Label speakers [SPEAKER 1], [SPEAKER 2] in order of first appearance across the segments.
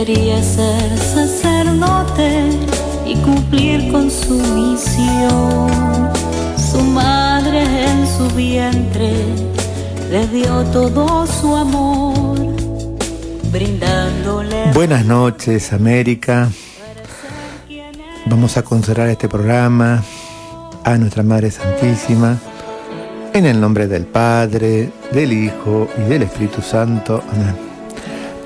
[SPEAKER 1] quería ser sacerdote y cumplir con su misión. Su madre en su vientre le dio todo su amor, brindándole...
[SPEAKER 2] Buenas noches, América. Vamos a consagrar este programa a nuestra Madre Santísima, en el nombre del Padre, del Hijo y del Espíritu Santo. Amén.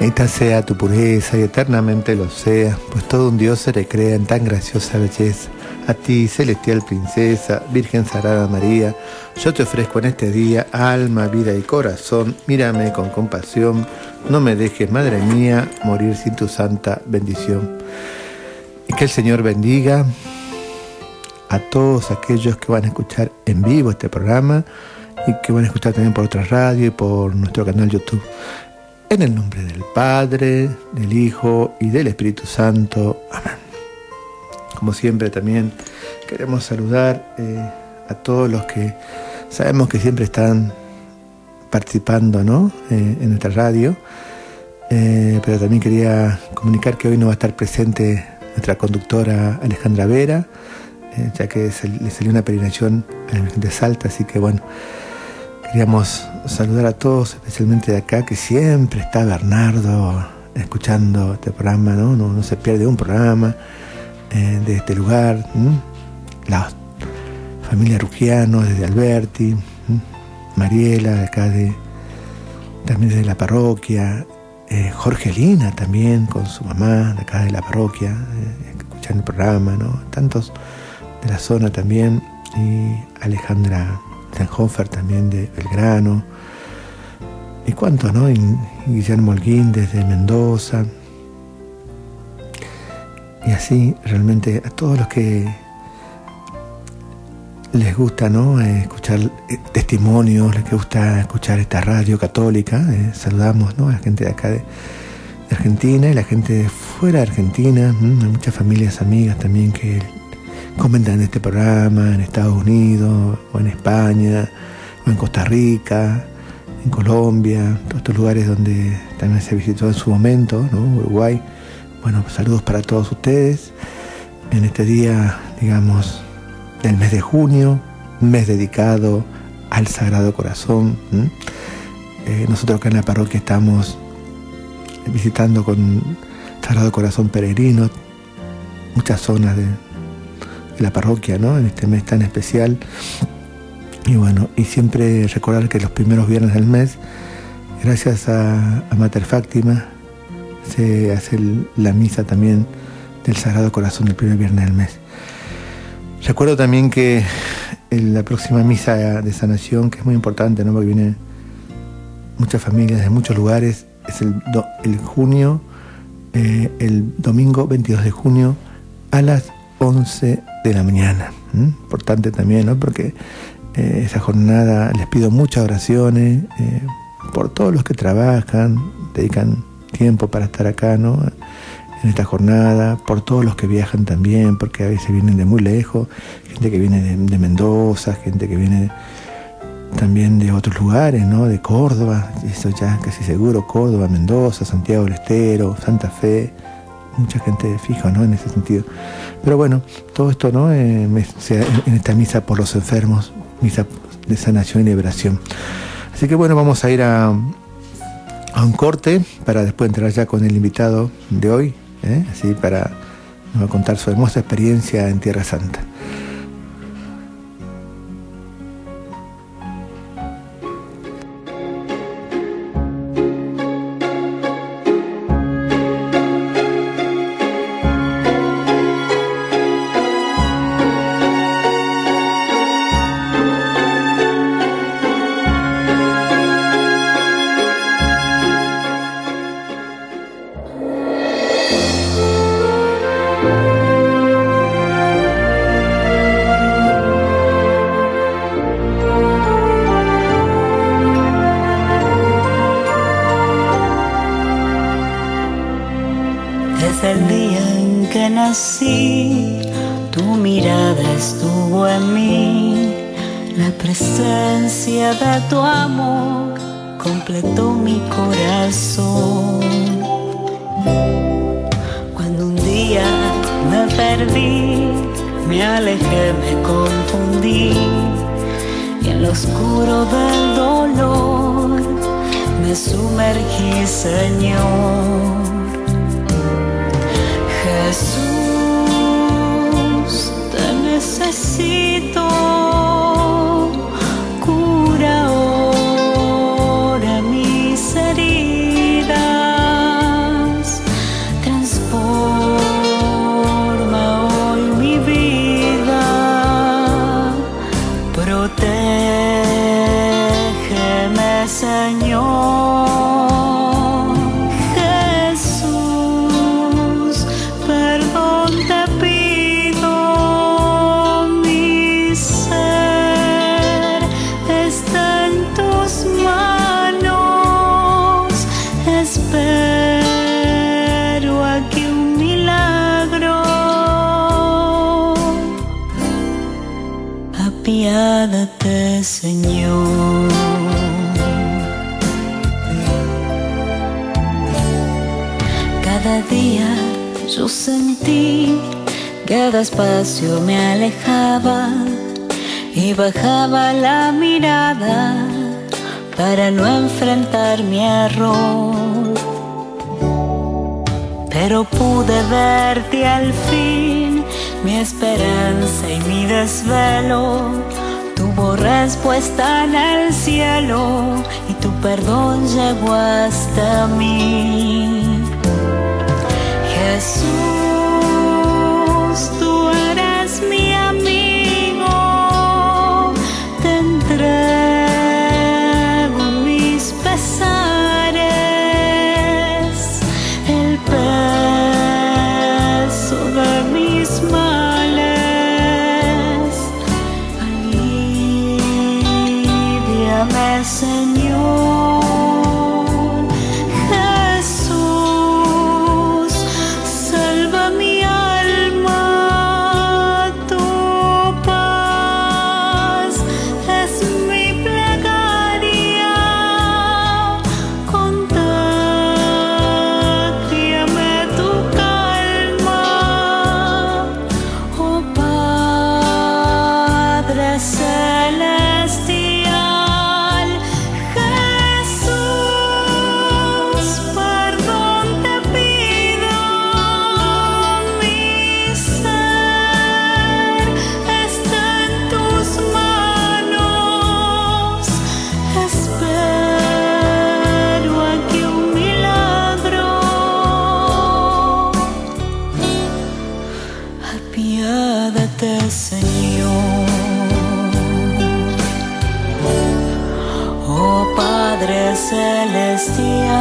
[SPEAKER 2] Esta sea tu pureza y eternamente lo sea, pues todo un Dios se le crea en tan graciosa belleza. A ti, celestial princesa, Virgen Sagrada María, yo te ofrezco en este día alma, vida y corazón. Mírame con compasión, no me dejes, Madre mía, morir sin tu santa bendición. Y que el Señor bendiga a todos aquellos que van a escuchar en vivo este programa y que van a escuchar también por otra radio y por nuestro canal YouTube. En el nombre del Padre, del Hijo y del Espíritu Santo. Amén. Como siempre también queremos saludar a todos los que sabemos que siempre están participando, ¿no? En nuestra radio. Pero también quería comunicar que hoy no va a estar presente nuestra conductora Alejandra Vera, ya que le salió una peregrinación a la Virgen de Salta, así que bueno, queríamos saludar a todos, especialmente de acá, que siempre está Bernardo escuchando este programa, ¿no? No se pierde un programa de este lugar. La familia Ruggiano desde Alberti, Mariela de acá también desde la parroquia, Jorgelina también con su mamá de acá de la parroquia, escuchando el programa, ¿no? Tantos de la zona también, y Alejandra Senhofer también de Belgrano, y cuántos, ¿no? Y Guillermo Holguín desde Mendoza, y así realmente a todos los que les gusta, ¿no? Escuchar testimonios, les gusta escuchar esta radio católica. Saludamos, ¿no? A la gente de acá de Argentina y la gente de fuera de Argentina. Hay muchas familias amigas también que comentan este programa en Estados Unidos, o en España, o en Costa Rica, en Colombia, todos estos lugares donde también se visitó en su momento, ¿no? Uruguay. Bueno, saludos para todos ustedes en este día, digamos, del mes de junio, mes dedicado al Sagrado Corazón. Nosotros acá en la parroquia estamos visitando con Sagrado Corazón peregrinos muchas zonas de la parroquia, ¿no? En este mes tan especial. Y bueno, y siempre recordar que los primeros viernes del mes, gracias a Mater Fátima, se hace la misa también del Sagrado Corazón del primer viernes del mes. Recuerdo también que la próxima misa de sanación, que es muy importante, ¿no? Porque vienen muchas familias de muchos lugares, es el domingo 22 de junio a las 11 de la mañana. Importante también, ¿no? Porque esa jornada les pido muchas oraciones por todos los que trabajan, dedican tiempo para estar acá, ¿no? En esta jornada, por todos los que viajan también, porque a veces vienen de muy lejos, gente que viene de Mendoza, gente que viene también de otros lugares, ¿no? De Córdoba, eso ya casi seguro, Córdoba, Mendoza, Santiago del Estero, Santa Fe, mucha gente fija, ¿no? En ese sentido. Pero bueno, todo esto, ¿no? En esta misa por los enfermos, misa de sanación y liberación. Así que bueno, vamos a ir a un corte para después entrar ya con el invitado de hoy, así nos va a contar su hermosa experiencia en Tierra Santa.
[SPEAKER 1] Desde el día en que nací, tu mirada estuvo en mí. La presencia de tu amor completó mi corazón. día me perdí, me alejé, me confundí, y en lo oscuro del dolor me sumergí, Señor. Jesús, te necesito, cura ahora mis heridas, transforma hoy mi vida, protégeme, Señor. Apiádate, Señor. Cada día yo sentí que despacio me alejaba y bajaba la mirada para no enfrentar mi error. Pero pude verte al fin, mi esperanza y mi desvelo tuvo respuesta en el cielo, y tu perdón llegó hasta mí. Jesús, tú eres mi amigo, te entrego mis pesares, el peso de mis males, aliviame, Señor. Jesús, salva mi alma, tu paz es mi plegaria, contágiame tu calma, oh Padre celestial. Jesús, perdón te pido, mi ser está en tus manos, espero aquí un milagro. Apiádate, Señor. Oh Padre celestial.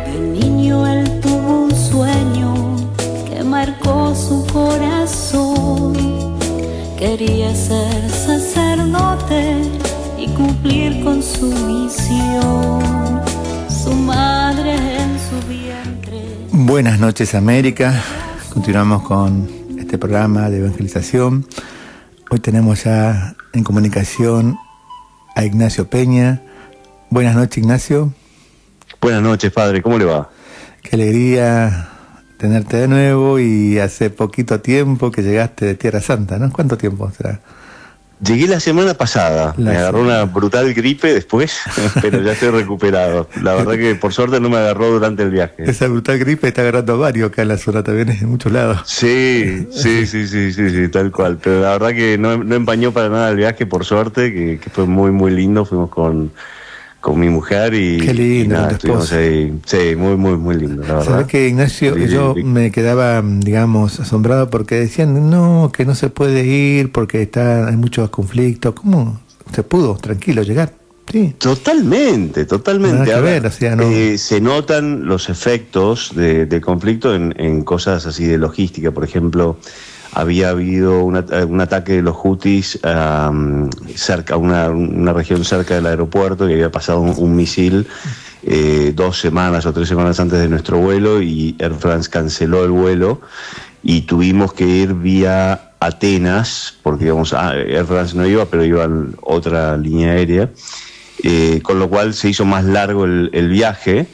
[SPEAKER 1] De niño él tuvo un sueño que marcó su corazón. Quería ser sacerdote y cumplir con su misión. Su madre en su vientre.
[SPEAKER 2] Buenas noches, América. Continuamos con este programa de evangelización. Hoy tenemos ya en comunicación a Ignacio Peña. Buenas noches, Ignacio.
[SPEAKER 3] Buenas noches, padre. ¿Cómo le va?
[SPEAKER 2] Qué alegría tenerte de nuevo, y hace poquito tiempo que llegaste de Tierra Santa, ¿no? ¿Cuánto tiempo será?
[SPEAKER 3] Llegué la semana pasada. Me agarró una brutal gripe después, pero ya estoy recuperado. La verdad que por suerte no me agarró durante el viaje.
[SPEAKER 2] Esa brutal gripe está agarrando a varios acá en la zona también, en muchos lados.
[SPEAKER 3] Sí, tal cual. Pero la verdad que no empañó para nada el viaje, por suerte, que fue muy, muy lindo. Fuimos con mi mujer y...
[SPEAKER 2] Qué lindo,
[SPEAKER 3] y nada, estuvimos ahí. Sí, muy, muy, muy lindo, la verdad.
[SPEAKER 2] ¿Sabes qué, Ignacio? Yo me quedaba, digamos, asombrado porque decían, no, que no se puede ir porque hay muchos conflictos. ¿Cómo se pudo tranquilo llegar? Sí.
[SPEAKER 3] Totalmente.
[SPEAKER 2] Nada que ver, o sea, no...
[SPEAKER 3] se notan los efectos de conflicto en cosas así de logística. Por ejemplo, había habido un ataque de los Houthis cerca, una región cerca del aeropuerto, y había pasado un misil 2 semanas o 3 semanas antes de nuestro vuelo, y Air France canceló el vuelo y tuvimos que ir vía Atenas, porque digamos, Air France no iba, pero iba en otra línea aérea, con lo cual se hizo más largo el viaje,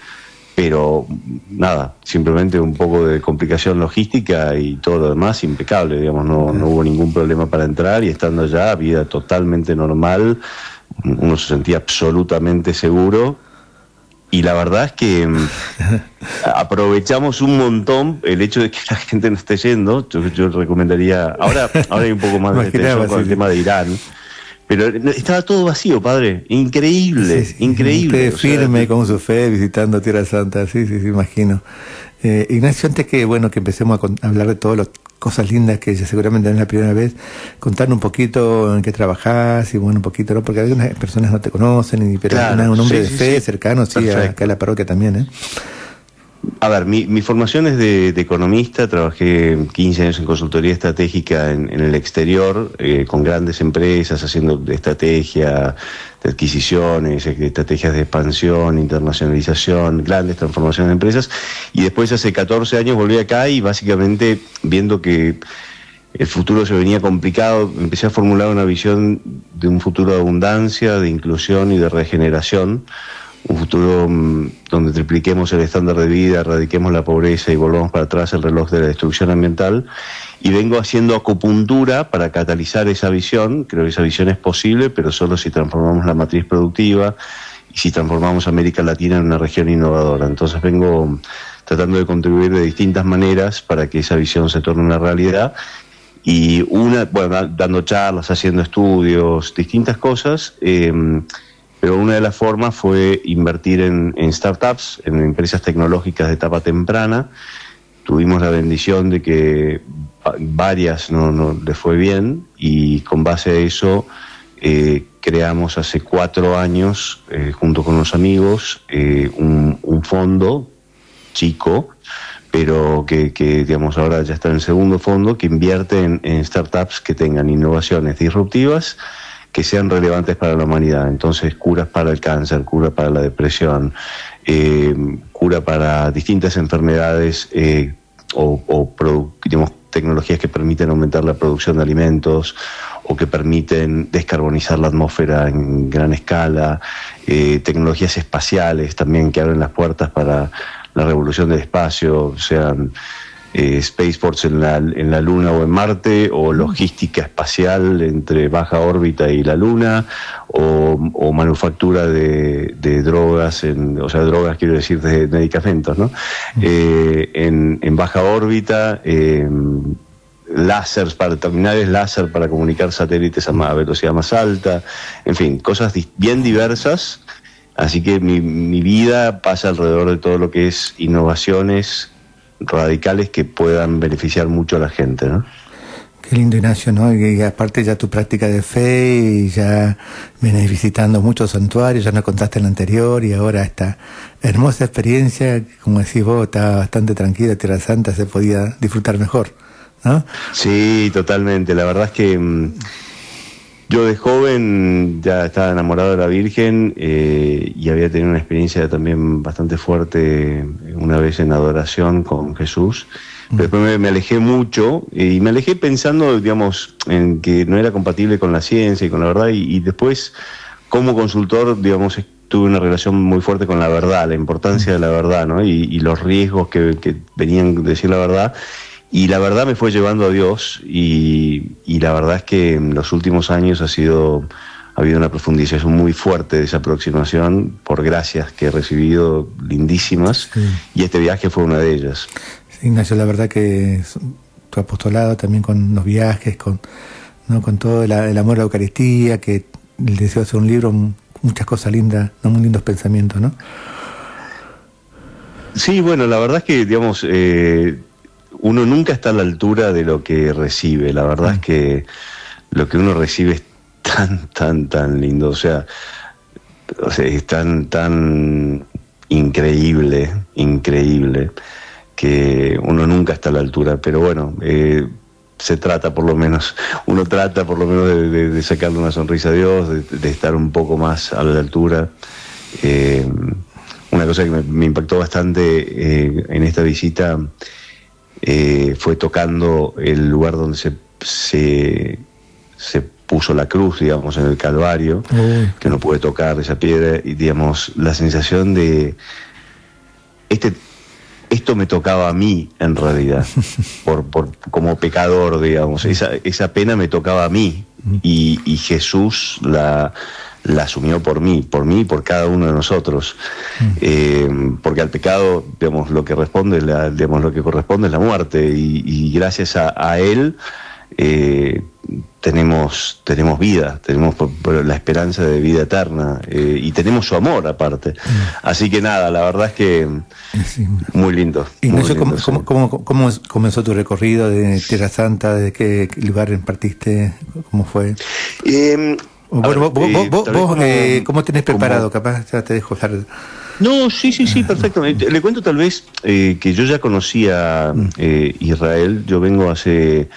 [SPEAKER 3] pero nada, simplemente un poco de complicación logística y todo lo demás impecable, digamos, no hubo ningún problema para entrar, y estando allá, vida totalmente normal, uno se sentía absolutamente seguro. Y la verdad es que aprovechamos un montón el hecho de que la gente no esté yendo. Yo recomendaría, ahora hay un poco más de tensión con el tema de Irán, pero estaba todo vacío, padre, increíble, increíble.
[SPEAKER 2] Usted firme con su fe, visitando Tierra Santa, sí, imagino. Ignacio, antes que empecemos a hablar de todas las cosas lindas que seguramente no es la primera vez, contar un poquito en qué trabajás, y un poquito, ¿no? Porque algunas personas no te conocen, pero claro, un hombre de fe cercano, acá a la parroquia también,
[SPEAKER 3] A ver, mi formación es de economista. Trabajé 15 años en consultoría estratégica en el exterior, con grandes empresas, haciendo estrategia de adquisiciones, estrategias de expansión, internacionalización, grandes transformaciones de empresas. Y después, hace 14 años, volví acá, y básicamente, viendo que el futuro se venía complicado, empecé a formular una visión de un futuro de abundancia, de inclusión y de regeneración. Un futuro donde tripliquemos el estándar de vida, erradiquemos la pobreza y volvamos para atrás el reloj de la destrucción ambiental. Y vengo haciendo acupuntura para catalizar esa visión. Creo que esa visión es posible, pero solo si transformamos la matriz productiva y si transformamos América Latina en una región innovadora. Entonces vengo tratando de contribuir de distintas maneras para que esa visión se torne una realidad. Y dando charlas, haciendo estudios, distintas cosas. Pero una de las formas fue invertir en startups, en empresas tecnológicas de etapa temprana. Tuvimos la bendición de que varias no les fue bien, y con base a eso creamos hace 4 años, junto con unos amigos, un fondo chico, pero que digamos ahora ya está en el segundo fondo, que invierte en startups que tengan innovaciones disruptivas, que sean relevantes para la humanidad. Entonces, curas para el cáncer, cura para la depresión, cura para distintas enfermedades, digamos, tecnologías que permiten aumentar la producción de alimentos, o que permiten descarbonizar la atmósfera en gran escala, tecnologías espaciales también que abren las puertas para la revolución del espacio, sean spaceports en la Luna o en Marte, o logística espacial entre baja órbita y la Luna, o manufactura de drogas, drogas quiero decir de medicamentos, ¿no? En baja órbita, láseres terminales láser para comunicar satélites a velocidad más alta, en fin, cosas bien diversas. Así que mi vida pasa alrededor de todo lo que es innovaciones radicales que puedan beneficiar mucho a la gente, ¿no?
[SPEAKER 2] Qué lindo, Ignacio, ¿no? Y aparte ya tu práctica de fe, y ya vienes visitando muchos santuarios, ya nos contaste en la anterior, y ahora esta hermosa experiencia, como decís vos, está bastante tranquila, Tierra Santa se podía disfrutar mejor, ¿no?
[SPEAKER 3] Sí, totalmente. La verdad es que yo de joven ya estaba enamorado de la Virgen, y había tenido una experiencia también bastante fuerte una vez en adoración con Jesús. Pero después me alejé mucho, y me alejé pensando, digamos, en que no era compatible con la ciencia y con la verdad, y después, como consultor, digamos, tuve una relación muy fuerte con la verdad, la importancia de la verdad, ¿no? Y los riesgos que venían de decir la verdad. Y la verdad me fue llevando a Dios, y la verdad es que en los últimos años ha habido una profundización muy fuerte de esa aproximación, por gracias que he recibido lindísimas, sí. Y este viaje fue una de ellas.
[SPEAKER 2] Sí, Ignacio, la verdad que tu apostolado también con los viajes, con todo el amor a la Eucaristía, que el deseo de hacer un libro, muchas cosas lindas, muy lindos pensamientos, ¿no?
[SPEAKER 3] Sí, bueno, la verdad es que, digamos, uno nunca está a la altura de lo que recibe. La verdad es que lo que uno recibe es tan lindo, o sea, es tan increíble, que uno nunca está a la altura. Pero bueno, se trata por lo menos, uno trata por lo menos de sacarle una sonrisa a Dios, de estar un poco más a la altura. Una cosa que me impactó bastante en esta visita fue tocando el lugar donde se puso la cruz, digamos, en el Calvario, que no pude tocar esa piedra, y digamos, la sensación de esto me tocaba a mí en realidad, como pecador, digamos, esa pena me tocaba a mí, y Jesús la asumió por mí y por cada uno de nosotros, porque al pecado, digamos, lo que corresponde es la muerte, y gracias a él tenemos vida, tenemos la esperanza de vida eterna, y tenemos su amor aparte. Así que nada, la verdad es que muy lindo.
[SPEAKER 2] Ignacio, ¿cómo comenzó tu recorrido de Tierra Santa? ¿De qué lugar partiste? ¿Cómo fue? Vos, ¿cómo tenés preparado? Capaz ya te dejo hablar.
[SPEAKER 3] No, sí, perfectamente. Le cuento tal vez que yo ya conocía Israel. Yo vengo hace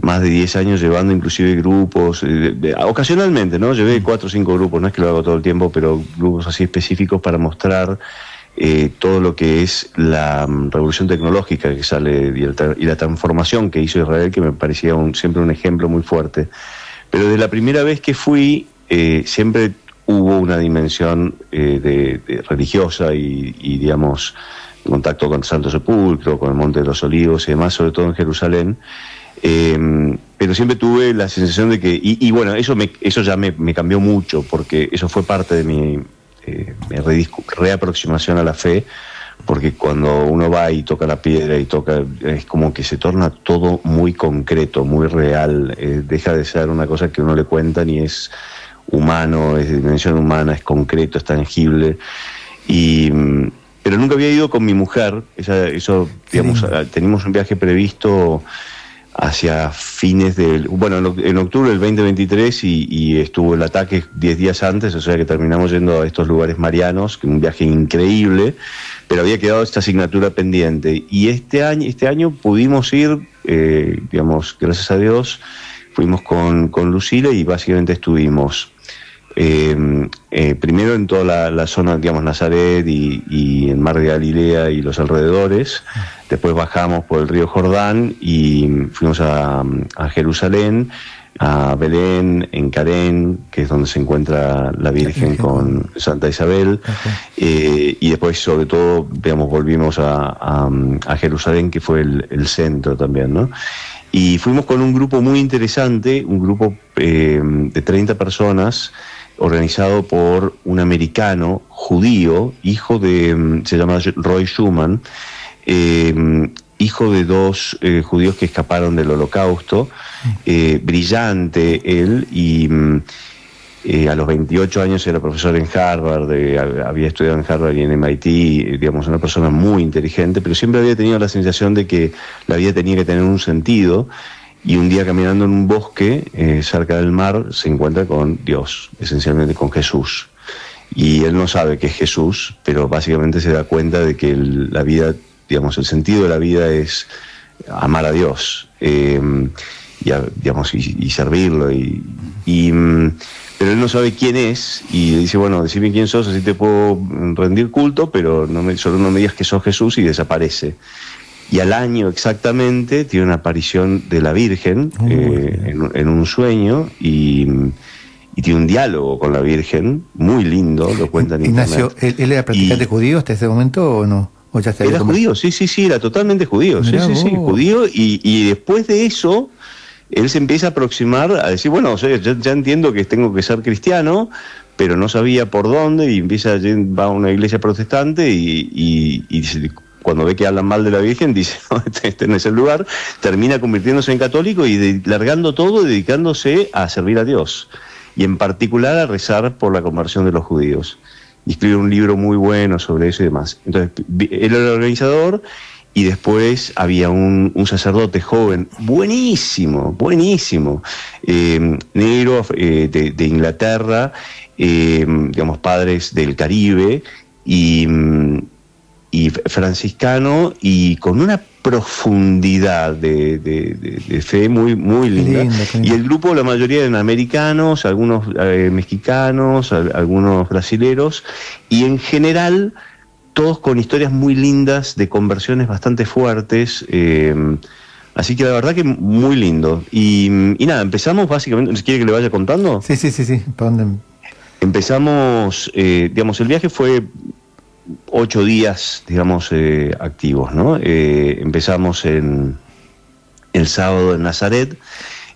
[SPEAKER 3] más de 10 años llevando inclusive grupos, ocasionalmente, ¿no? Llevé 4 o 5 grupos, no es que lo hago todo el tiempo, pero grupos así específicos para mostrar todo lo que es la revolución tecnológica que sale y la transformación que hizo Israel, que me parecía siempre un ejemplo muy fuerte. Pero de la primera vez que fui, siempre hubo una dimensión de religiosa y, digamos, contacto con el Santo Sepulcro, con el Monte de los Olivos y demás, sobre todo en Jerusalén. Pero siempre tuve la sensación de que, y bueno, eso ya me cambió mucho, porque eso fue parte de mi reaproximación a la fe, porque cuando uno va y toca la piedra es como que se torna todo muy concreto, muy real, deja de ser una cosa que uno le cuentan y es humano, es de dimensión humana, es concreto, es tangible. Pero nunca había ido con mi mujer, digamos, teníamos un viaje previsto hacia fines en octubre del 2023, y estuvo el ataque 10 días antes, o sea que terminamos yendo a estos lugares marianos, que un viaje increíble, pero había quedado esta asignatura pendiente, y este año pudimos ir, digamos, gracias a Dios, fuimos con Lucila, y básicamente estuvimos primero en toda la zona, digamos, Nazaret y el mar de Galilea y los alrededores. Después bajamos por el río Jordán y fuimos a Jerusalén, a Belén, en Carén, que es donde se encuentra la Virgen con Santa Isabel, y después, sobre todo, digamos, volvimos a Jerusalén, que fue el centro también, ¿no? Y fuimos con un grupo muy interesante, un grupo de 30 personas, organizado por un americano judío, se llama Roy Schumann, hijo de 2 judíos que escaparon del Holocausto, brillante él, y a los 28 años era profesor en Harvard, había estudiado en Harvard y en MIT, digamos, una persona muy inteligente, pero siempre había tenido la sensación de que la vida tenía que tener un sentido. Y un día, caminando en un bosque cerca del mar, se encuentra con Dios, esencialmente con Jesús. Y él no sabe que es Jesús, pero básicamente se da cuenta de que la vida, digamos, el sentido de la vida es amar a Dios, digamos, y servirlo. Pero él no sabe quién es, y le dice, bueno, decime quién sos, así te puedo rendir culto, pero solo no me digas que sos Jesús, y desaparece. Y al año exactamente tiene una aparición de la Virgen en un sueño, y tiene un diálogo con la Virgen muy lindo, lo cuenta en
[SPEAKER 2] Ignacio,
[SPEAKER 3] internet.
[SPEAKER 2] ¿él era practicante judío hasta ese momento o no? ¿O ya
[SPEAKER 3] era judío, sí, era totalmente judío, sí, judío, y después de eso él se empieza a aproximar a decir, bueno, o sea, ya entiendo que tengo que ser cristiano, pero no sabía por dónde, y va a una iglesia protestante y cuando ve que hablan mal de la Virgen, dice, no, este no es el lugar, termina convirtiéndose en católico y largando todo, dedicándose a servir a Dios, y en particular a rezar por la conversión de los judíos. Y escribe un libro muy bueno sobre eso y demás. Entonces, él era el organizador, y después había un sacerdote joven, buenísimo, negro, de Inglaterra, digamos, padres del Caribe, y franciscano, y con una profundidad de fe muy, muy linda. Y el grupo, la mayoría eran americanos, algunos mexicanos, algunos brasileros, y en general todos con historias muy lindas de conversiones bastante fuertes. Así que la verdad que muy lindo. Y nada, empezamos básicamente. ¿Quiere que le vaya contando?
[SPEAKER 2] Sí. ¿Para dónde?
[SPEAKER 3] Empezamos, digamos, el viaje fue 8 días, digamos, activos, ¿no? Empezamos el sábado en Nazaret,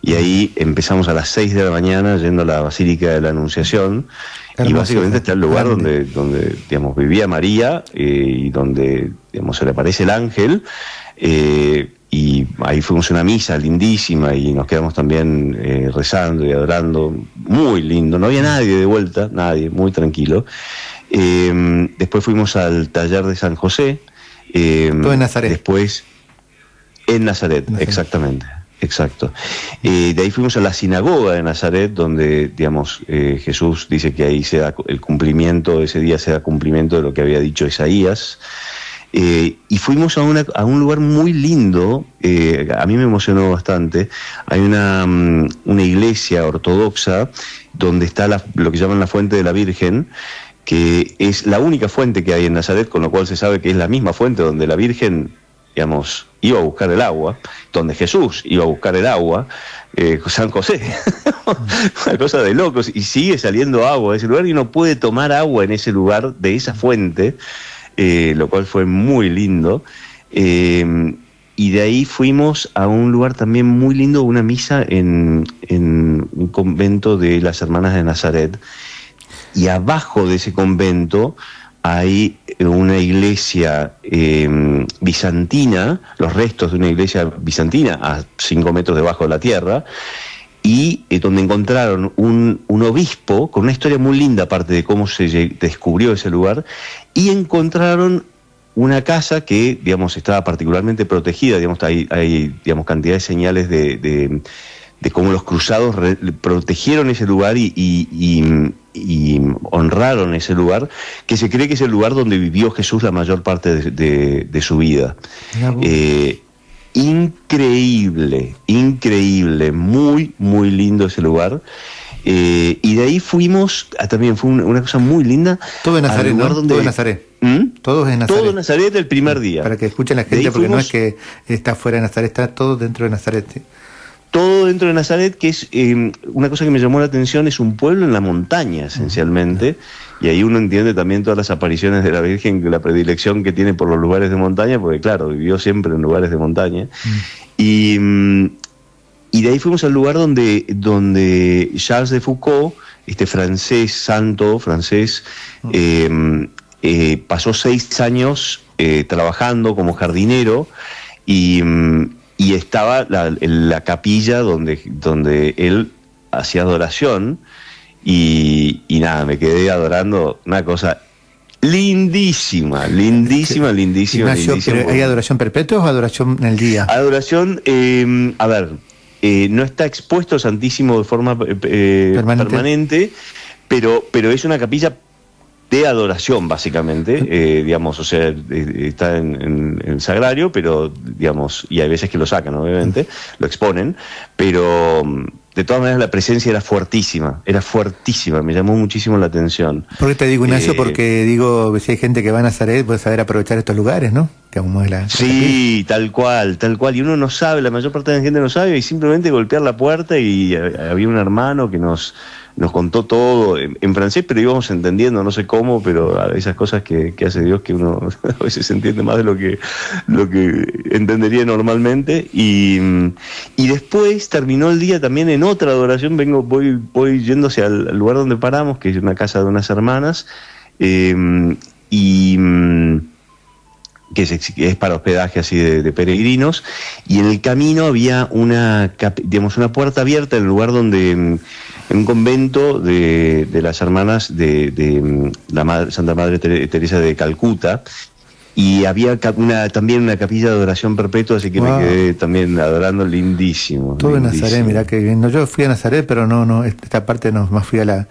[SPEAKER 3] y ahí empezamos a las 6 de la mañana yendo a la Basílica de la Anunciación. Hermoso, y básicamente está el lugar donde digamos, vivía María, y donde, digamos, se le aparece el ángel, y ahí fuimos a una misa lindísima y nos quedamos también rezando y adorando, muy lindo, no había nadie de vuelta, nadie, muy tranquilo. Después fuimos al taller de San José.
[SPEAKER 2] Todo en Nazaret.
[SPEAKER 3] Después en Nazaret. Exactamente, exacto. De ahí fuimos a la sinagoga de Nazaret, donde, digamos, Jesús dice que ahí se da el cumplimiento, ese día se da cumplimiento de lo que había dicho Isaías. Y fuimos a un lugar muy lindo, a mí me emocionó bastante. Hay una iglesia ortodoxa donde está lo que llaman la Fuente de la Virgen, que es la única fuente que hay en Nazaret, con lo cual se sabe que es la misma fuente donde la Virgen, digamos, iba a buscar el agua, donde Jesús iba a buscar el agua, San José. Una cosa de locos, y sigue saliendo agua de ese lugar y uno puede tomar agua en ese lugar de esa fuente. Lo cual fue muy lindo, y de ahí fuimos a un lugar también muy lindo, una misa en un convento de las Hermanas de Nazaret, y abajo de ese convento hay una iglesia bizantina, los restos de una iglesia bizantina a 5 metros debajo de la tierra, y donde encontraron un obispo con una historia muy linda, aparte de cómo se descubrió ese lugar, y encontraron una casa que, digamos, estaba particularmente protegida. Digamos, hay digamos, cantidad de señales de cómo los cruzados protegieron ese lugar y honraron ese lugar, que se cree que es el lugar donde vivió Jesús la mayor parte de su vida. Increíble, muy, muy lindo ese lugar. Y de ahí fuimos, también fue una cosa muy linda.
[SPEAKER 2] Todo en Nazaret, ¿no? Todo en Nazaret. Todo en Nazaret.
[SPEAKER 3] Todo en Nazaret el primer día.
[SPEAKER 2] Para que escuchen la gente, porque no es que está fuera de Nazaret, está todo dentro de Nazaret. ¿Sí?
[SPEAKER 3] Todo dentro de Nazaret, que es una cosa que me llamó la atención, es un pueblo en la montaña, esencialmente. Y ahí uno entiende también todas las apariciones de la Virgen, la predilección que tiene por los lugares de montaña, porque claro, vivió siempre en lugares de montaña. Y de ahí fuimos al lugar donde Charles de Foucault, este santo francés, pasó 6 años trabajando como jardinero, y estaba la capilla donde él hacía adoración, y nada, me quedé adorando, una cosa lindísima.
[SPEAKER 2] Ignacio, ¿pero hay adoración perpetua o adoración en el día?
[SPEAKER 3] Adoración, a ver, no está expuesto el Santísimo de forma permanente, pero es una capilla de adoración, básicamente, digamos, o sea, está en el sagrario, pero, digamos, y hay veces que lo sacan, obviamente, lo exponen, pero de todas maneras la presencia era fuertísima, me llamó muchísimo la atención.
[SPEAKER 2] ¿Por qué te digo, Ignacio? Porque digo, si hay gente que va a Nazaret, puede saber aprovechar estos lugares, ¿no? Que como es
[SPEAKER 3] sí, tal cual, y uno no sabe, la mayor parte de la gente no sabe, y simplemente golpear la puerta, y había un hermano que nos contó todo en francés, pero íbamos entendiendo, no sé cómo, pero esas cosas que hace Dios, que uno a veces entiende más de lo que entendería normalmente. Y después terminó el día también en otra adoración. Voy yendo hacia el lugar donde paramos, que es una casa de unas hermanas, que es para hospedaje así de peregrinos, y en el camino había una puerta abierta en el lugar donde, en un convento de las hermanas de la Santa Madre Teresa de Calcuta, y había también una capilla de adoración perpetua, así que me quedé también adorando, lindísimo.
[SPEAKER 2] Todo en Nazaret, mirá que bien. No, yo fui a Nazaret, pero no, esta parte más fui a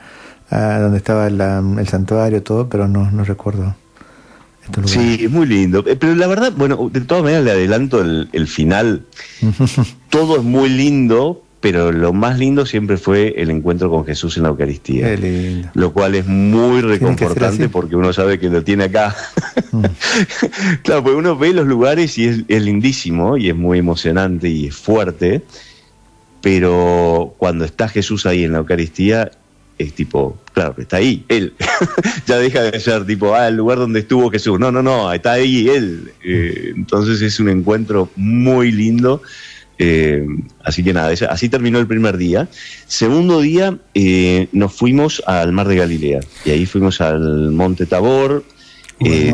[SPEAKER 2] donde estaba el santuario, todo, pero no recuerdo.
[SPEAKER 3] Sí, es muy lindo. Pero la verdad, bueno, de todas maneras le adelanto el final. Todo es muy lindo, pero lo más lindo siempre fue el encuentro con Jesús en la Eucaristía.
[SPEAKER 2] Qué lindo.
[SPEAKER 3] Lo cual es muy reconfortante porque uno sabe que lo tiene acá. Claro, porque uno ve los lugares y es lindísimo y es muy emocionante y es fuerte, pero cuando está Jesús ahí en la Eucaristía, es tipo, claro, está ahí, él. Ya deja de ser tipo, el lugar donde estuvo Jesús. No, está ahí él. Entonces es un encuentro muy lindo. Así que nada, así terminó el primer día. Segundo día nos fuimos al Mar de Galilea y ahí fuimos al Monte Tabor.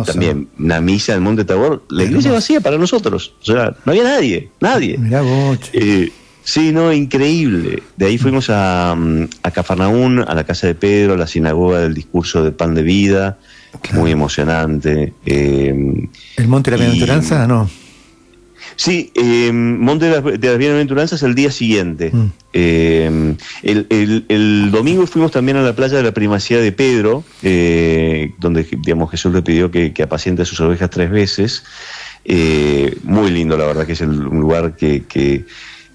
[SPEAKER 3] También una misa en el Monte Tabor, la iglesia vacía para nosotros, o sea, no había nadie.
[SPEAKER 2] Mirá vos.
[SPEAKER 3] Sí, no, increíble. De ahí fuimos a Cafarnaún, a la casa de Pedro, a la sinagoga del discurso de pan de vida, claro. Muy emocionante.
[SPEAKER 2] ¿El Monte de la Bienaventuranza? No.
[SPEAKER 3] Sí, Monte de las Bienaventuranzas el día siguiente. El domingo fuimos también a la playa de la Primacía de Pedro, donde, digamos, Jesús le pidió que apaciente a sus ovejas 3 veces. Muy lindo, la verdad, que es un lugar que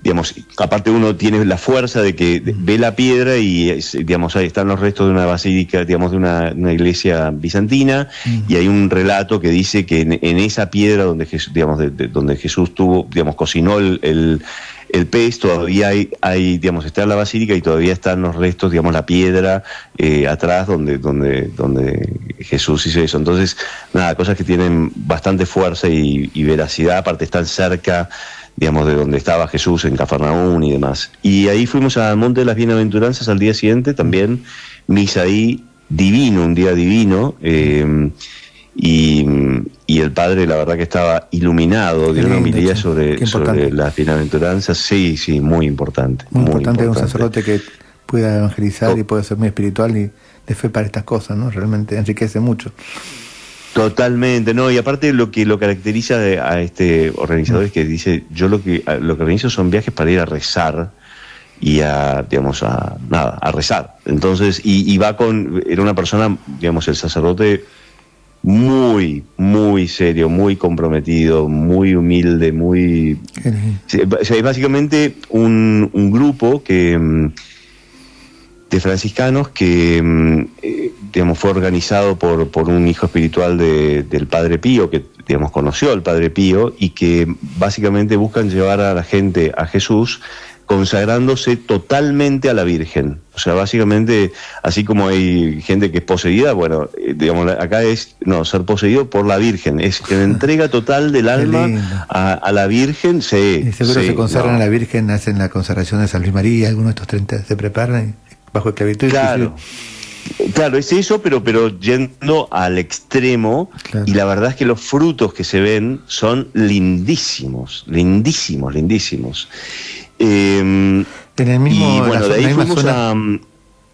[SPEAKER 3] digamos, aparte uno tiene la fuerza de que ve la piedra y, digamos, ahí están los restos de una basílica, digamos, de una iglesia bizantina, y hay un relato que dice que en esa piedra donde Jesús, digamos, donde Jesús tuvo, digamos, cocinó el pez, todavía hay, digamos, está la basílica y todavía están los restos, digamos, la piedra atrás donde Jesús hizo eso. Entonces, nada, cosas que tienen bastante fuerza y veracidad, aparte están cerca, digamos, de donde estaba Jesús en Cafarnaún y demás. Y ahí fuimos al Monte de las Bienaventuranzas al día siguiente, también misa ahí, divino, un día divino, y el padre, la verdad que estaba iluminado, dio una homilía sobre las bienaventuranzas. Sí, muy importante.
[SPEAKER 2] Muy importante un sacerdote que pueda evangelizar y pueda ser muy espiritual y de fe para estas cosas, ¿no? Realmente enriquece mucho.
[SPEAKER 3] Totalmente, no, y aparte lo que lo caracteriza a este organizador es que dice, yo lo que organizo son viajes para ir a rezar y a rezar. Entonces, y va era una persona, digamos, el sacerdote muy, muy serio, muy comprometido, muy humilde, muy... O sea, es básicamente un grupo de franciscanos que, digamos, fue organizado por un hijo espiritual del Padre Pío, que, digamos, conoció al Padre Pío, y que básicamente buscan llevar a la gente a Jesús consagrándose totalmente a la Virgen. O sea, básicamente, así como hay gente que es poseída, bueno, digamos, acá es, ser poseído por la Virgen, es que la entrega total del alma a la Virgen.
[SPEAKER 2] Y seguro se consagran a la Virgen, hacen la consagración de San Luis María, algunos de estos 30 se preparan bajo esclavitud.
[SPEAKER 3] Claro, es eso, pero yendo al extremo, claro. Y la verdad es que los frutos que se ven son lindísimos.
[SPEAKER 2] En el mismo,
[SPEAKER 3] y bueno, de ahí fuimos zona...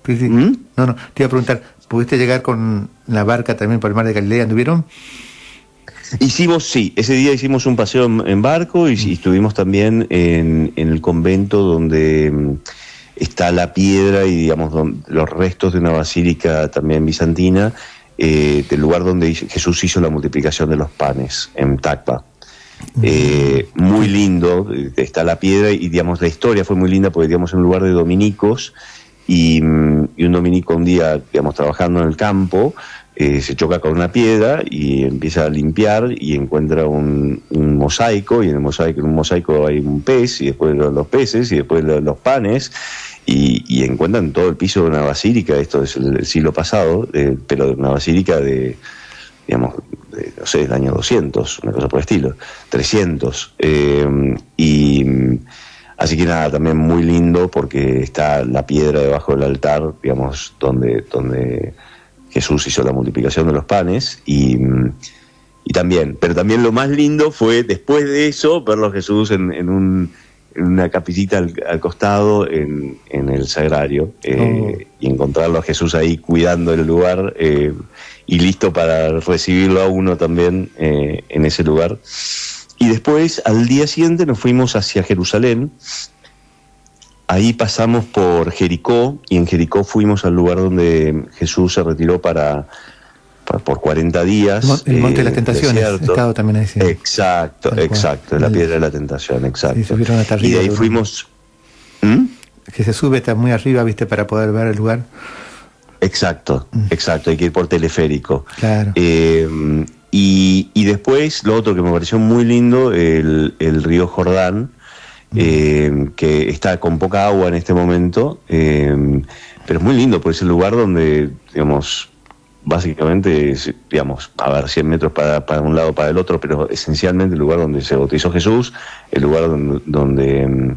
[SPEAKER 2] Sí. No, te iba a preguntar, ¿pudiste llegar con la barca también por el Mar de Galilea? ¿Anduvieron?
[SPEAKER 3] Ese día hicimos un paseo en barco y estuvimos también en el convento donde está la piedra y, digamos, los restos de una basílica también bizantina, del lugar donde Jesús hizo la multiplicación de los panes, en Tacpa. Muy lindo, está la piedra y, digamos, la historia fue muy linda porque, digamos, en un lugar de dominicos y un dominico un día, digamos, trabajando en el campo, se choca con una piedra y empieza a limpiar y encuentra un mosaico, y en un mosaico hay un pez y después los peces y después los panes, y encuentran todo el piso de una basílica. Esto es el siglo pasado, pero de una basílica de, digamos, no sé, del año 200, una cosa por el estilo, 300, y así que nada, también muy lindo porque está la piedra debajo del altar, digamos, donde Jesús hizo la multiplicación de los panes, y también, pero también lo más lindo fue después de eso verlo a Jesús en una capillita al costado en el sagrario, y encontrarlo a Jesús ahí cuidando el lugar, y listo para recibirlo a uno también en ese lugar. Y después, al día siguiente, nos fuimos hacia Jerusalén. Ahí pasamos por Jericó, y en Jericó fuimos al lugar donde Jesús se retiró para por 40 días.
[SPEAKER 2] El Monte de las Tentaciones, he estado también ahí. Sí.
[SPEAKER 3] Exacto, es la Piedra de la Tentación, exacto.
[SPEAKER 2] Sí, subieron hasta arriba,
[SPEAKER 3] y de ahí fuimos...
[SPEAKER 2] Que se sube hasta muy arriba, ¿viste? Para poder ver el lugar.
[SPEAKER 3] Exacto, hay que ir por teleférico.
[SPEAKER 2] Claro.
[SPEAKER 3] Y después, lo otro que me pareció muy lindo, el río Jordán, que está con poca agua en este momento, pero es muy lindo, porque es el lugar donde, digamos, básicamente, digamos, a ver, 100 metros para un lado, para el otro, pero esencialmente el lugar donde se bautizó Jesús, el lugar donde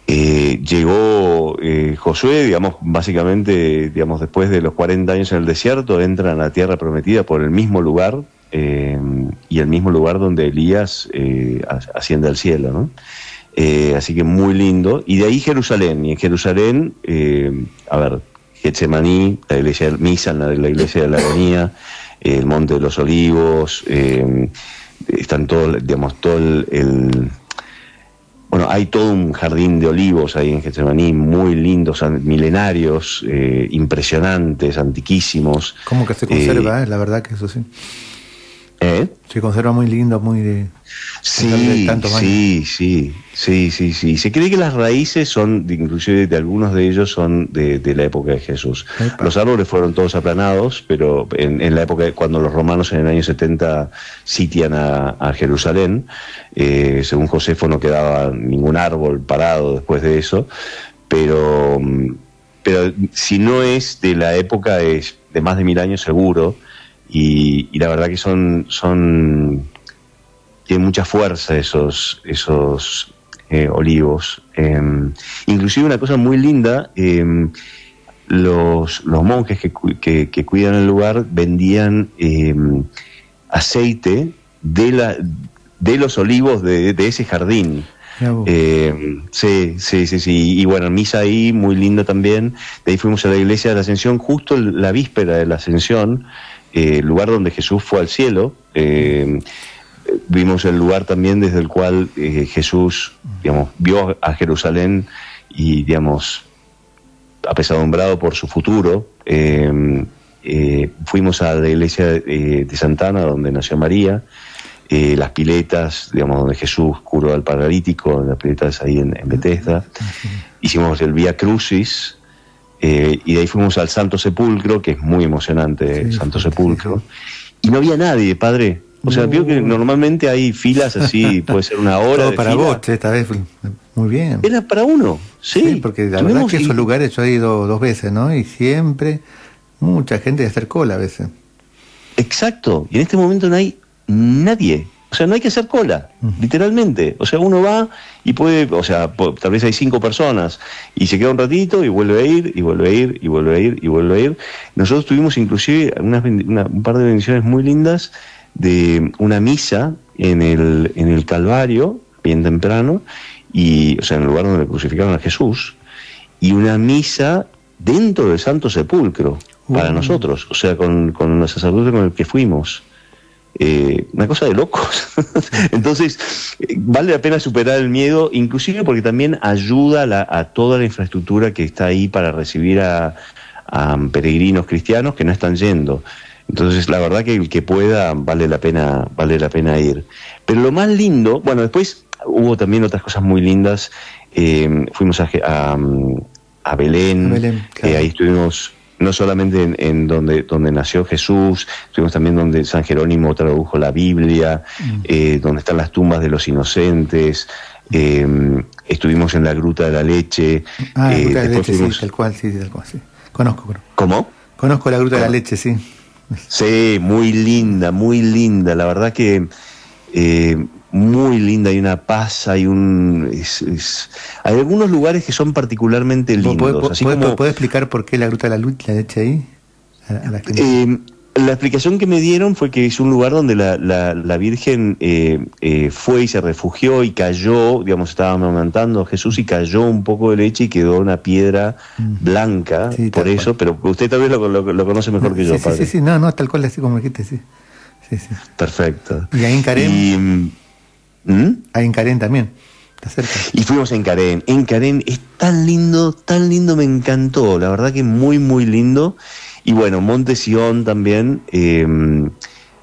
[SPEAKER 3] llegó Josué, digamos, básicamente, digamos, después de los 40 años en el desierto, entra en la tierra prometida por el mismo lugar, y el mismo lugar donde Elías asciende al cielo, ¿no? Así que muy lindo. Y de ahí Jerusalén, y en Jerusalén, a ver, Getsemaní, la iglesia misa en la iglesia de la Agonía, el Monte de los Olivos, están todos, digamos, bueno, hay todo un jardín de olivos ahí en Getsemaní, muy lindos, milenarios, impresionantes, antiquísimos.
[SPEAKER 2] ¿Cómo que se conserva? La verdad que eso sí. Se conserva muy lindo, muy de...
[SPEAKER 3] Sí. Se cree que las raíces son, inclusive de algunos de ellos, son de la época de Jesús. Epa. Los árboles fueron todos aplanados, pero en la época, cuando los romanos en el año 70 sitian a Jerusalén, según Josefo no quedaba ningún árbol parado después de eso, pero si no es de la época, es de más de 1000 años seguro. Y la verdad que tienen mucha fuerza esos olivos. Inclusive una cosa muy linda, los monjes que cuidan el lugar vendían aceite de los olivos de ese jardín. Sí. Y bueno, misa ahí, muy linda también. De ahí fuimos a la iglesia de la Ascensión, justo la víspera de la Ascensión, lugar donde Jesús fue al cielo. Vimos el lugar también desde el cual Jesús, digamos, vio a Jerusalén y, digamos, apesadumbrado por su futuro. Fuimos a la iglesia de Santa Ana, donde nació María. Las piletas, digamos, donde Jesús curó al paralítico, las piletas ahí en Bethesda. Hicimos el Vía Crucis, y de ahí fuimos al Santo Sepulcro, que es muy emocionante, el Santo Sepulcro. Y no había nadie, padre. O sea, veo que normalmente hay filas así, puede ser una hora.
[SPEAKER 2] Todo
[SPEAKER 3] de
[SPEAKER 2] para
[SPEAKER 3] fila.
[SPEAKER 2] Vos, esta vez muy bien.
[SPEAKER 3] Era para uno, sí.
[SPEAKER 2] Porque la verdad que esos lugares yo he ido 2 veces, ¿no? Y siempre mucha gente de hacer cola a veces.
[SPEAKER 3] Exacto. Y en este momento no hay nadie. O sea, no hay que hacer cola, literalmente. O sea, uno va y puede, o sea, tal vez hay 5 personas y se queda un ratito y vuelve a ir, y vuelve a ir, y vuelve a ir, y vuelve a ir. Nosotros tuvimos inclusive un par de bendiciones muy lindas de una misa en el Calvario, bien temprano, y, o sea, en el lugar donde le crucificaron a Jesús, y una misa dentro del Santo Sepulcro, para nosotros, o sea, con el sacerdote con el que fuimos. Una cosa de locos. Entonces vale la pena superar el miedo, inclusive porque también ayuda a toda la infraestructura que está ahí para recibir a peregrinos cristianos que no están yendo. Entonces la verdad que el que pueda vale la pena ir. Pero lo más lindo, bueno, después hubo también otras cosas muy lindas. Fuimos a Belén, claro. Ahí estuvimos no solamente en donde nació Jesús, estuvimos también donde San Jerónimo tradujo la Biblia, donde están las tumbas de los inocentes, estuvimos en la Gruta de la Leche.
[SPEAKER 2] La Gruta de la Leche, fuimos... sí, tal cual, sí. Conozco.
[SPEAKER 3] ¿Cómo?
[SPEAKER 2] Conozco la Gruta de la Leche, sí.
[SPEAKER 3] Sí, muy linda, la verdad que muy linda, hay una paz, hay hay algunos lugares que son particularmente lindos.
[SPEAKER 2] ¿Puedes explicar por qué la Gruta de la Leche ahí?
[SPEAKER 3] La explicación que me dieron fue que es un lugar donde la Virgen fue y se refugió y cayó, digamos, estaba amamantando a Jesús y cayó un poco de leche y quedó una piedra blanca, sí, por eso, pero usted tal vez lo conoce mejor que yo, padre.
[SPEAKER 2] Sí, no, tal cual, así como dijiste, sí.
[SPEAKER 3] Perfecto.
[SPEAKER 2] ¿Y ahí en Carén? Ahí en Carén también, está cerca.
[SPEAKER 3] Y fuimos en Carén. En Carén es tan lindo, me encantó, la verdad que muy, muy lindo. Y bueno, Monte Sión también,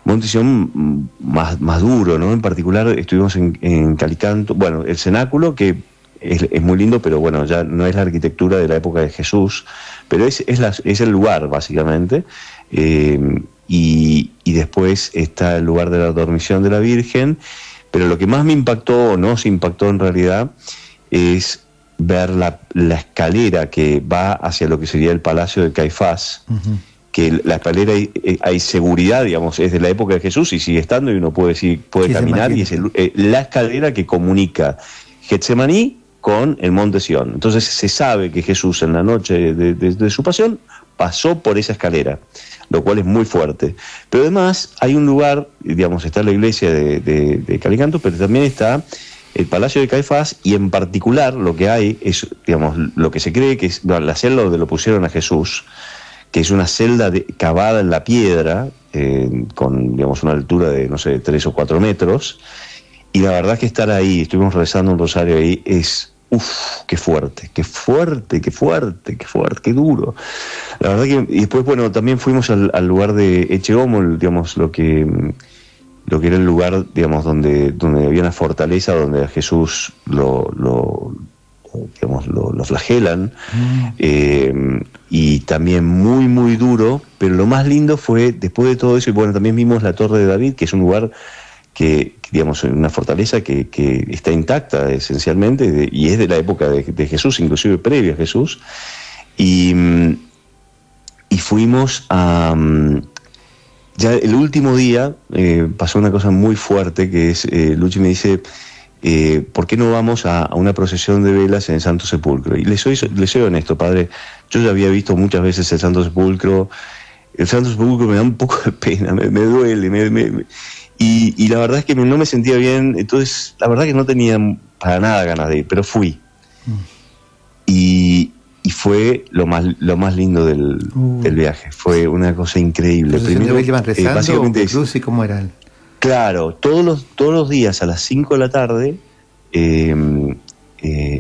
[SPEAKER 3] Monte Sión más duro, ¿no? En particular estuvimos en Calicanto, bueno, el cenáculo, que es muy lindo, pero bueno, ya no es la arquitectura de la época de Jesús, pero es el lugar, básicamente. Y después está el lugar de la dormición de la Virgen, pero lo que más me impactó, o nos impactó en realidad, es ver la escalera que va hacia lo que sería el Palacio de Caifás, que la escalera hay seguridad, digamos, es de la época de Jesús y sigue estando, y uno puede caminar, y es la escalera que comunica Getsemaní con el Monte Sión. Entonces se sabe que Jesús en la noche de su pasión pasó por esa escalera, lo cual es muy fuerte. Pero además hay un lugar, digamos, está la iglesia de Calicanto, pero también está el Palacio de Caifás, y en particular lo que hay es, digamos, lo que se cree que es la celda donde lo pusieron a Jesús, que es una celda cavada en la piedra, con, digamos, una altura de, no sé, 3 o 4 metros, y la verdad que estar ahí, estuvimos rezando un rosario ahí, es... qué fuerte, qué duro. La verdad que, y después, bueno, también fuimos al lugar de Echeomol, digamos, lo que era el lugar, digamos, donde había una fortaleza, donde a Jesús lo flagelan, y también muy, muy duro, pero lo más lindo fue, después de todo eso, y bueno, también vimos la Torre de David, que es un lugar que digamos, una fortaleza que está intacta esencialmente, y es de la época de Jesús, inclusive previa a Jesús, y fuimos a... ya el último día pasó una cosa muy fuerte, que es, Luchi me dice, ¿por qué no vamos a una procesión de velas en el Santo Sepulcro? Y le soy honesto, padre, yo ya había visto muchas veces el Santo Sepulcro. El Santo Sepulcro me da un poco de pena, me duele, y la verdad es que no me sentía bien, entonces la verdad que no tenía para nada ganas de ir, pero fui. Y fue lo más lindo del viaje, fue una cosa increíble.
[SPEAKER 2] Primero iban rezando, básicamente cruz, ¿y cómo eran?
[SPEAKER 3] Claro, todos los días a las 5 de la tarde,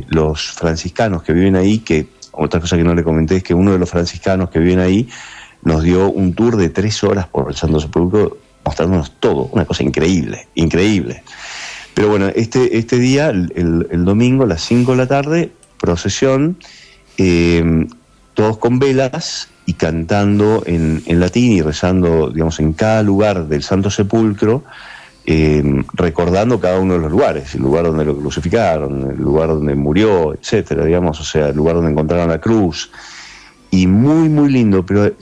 [SPEAKER 3] los franciscanos que viven ahí, que otra cosa que no le comenté es que uno de los franciscanos que viven ahí nos dio un tour de 3 horas por el Santo Sepulcro, mostrándonos todo, una cosa increíble. Pero bueno, este día, el domingo, a las 5 de la tarde, procesión, todos con velas y cantando en latín y rezando, digamos, en cada lugar del Santo Sepulcro, recordando cada uno de los lugares, el lugar donde lo crucificaron, el lugar donde murió, etcétera, digamos, o sea, el lugar donde encontraron la cruz. Y muy, muy lindo, pero